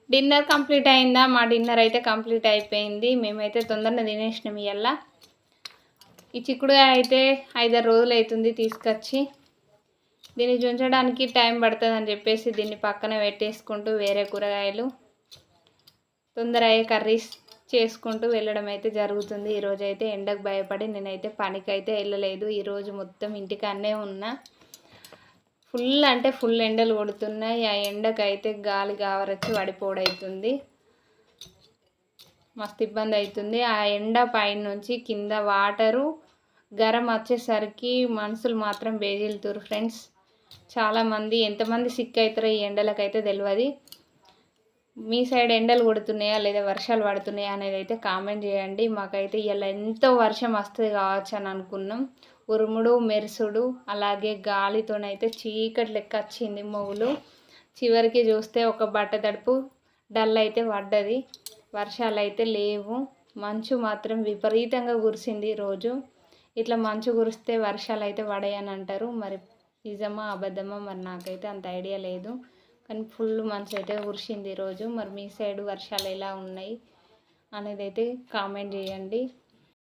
Dinner complete అయిందా? మా dinner అయితే కంప్లీట్ అయిపోయింది. మేమైతే తొందరగా తినేసినాం ఇవాళ. ఈ చిక్కుడుకాయ అయితే 5-6 రోజులు అవుతుంది తీసుకొచ్చి. దీన్ని చుంచడానికి టైం పడుతుంది అని చెప్పేసి దీన్ని పక్కన పెట్టేసుకుంటూ వేరే కూరగాయలు తొందర అయ్యే కర్రీస్ చేసుకుంటూ వెళ్ళడం అయితే జరుగుతుంది. ఈరోజైతే ఎండకు భయపడి నేనైతే పనికైతే వెళ్ళలేదు. ఈరోజు మొత్తం ఇంటికాడనే ఉన్నా. ఫుల్ అంటే ఫుల్ ఎండలు కొడుతున్నాయి. ఆ ఎండకైతే గాలి గావరచ్చి పడిపోవడవుతుంది. మస్తు ఇబ్బంది అవుతుంది. ఆ ఎండ పైన నుంచి కింద వాటరు గరం వచ్చేసరికి మనుషులు మాత్రం బేజిల్తురు ఫ్రెండ్స్. చాలామంది ఎంతమంది సిక్ అవుతారో ఈ ఎండలకైతే తెలియదు. మీ సైడ్ ఎండలు కొడుతున్నాయా లేదా వర్షాలు పడుతున్నాయా అనేది అయితే కామెంట్ చేయండి. మాకైతే ఇలా ఎంతో వర్షం వస్తుంది కావచ్చు అని అనుకున్నాం. ఉరుముడు మెరుసుడు అలాగే గాలితోనైతే చీకటి లెక్క వచ్చింది మొగులు. చివరికి చూస్తే ఒక బట్ట తడుపు డల్ అయితే పడ్డది. వర్షాలు అయితే లేవు. మంచు మాత్రం విపరీతంగా కురిసింది ఈరోజు. ఇట్లా మంచు కురిస్తే వర్షాలు అయితే పడాయని అంటారు. మరి నిజమా అబద్ధమా మరి నాకైతే అంత ఐడియా లేదు. కానీ ఫుల్ మంచు అయితే కురిసింది ఈరోజు. మరి మీ సైడ్ వర్షాలు ఎలా ఉన్నాయి అనేది అయితే కామెంట్ చేయండి.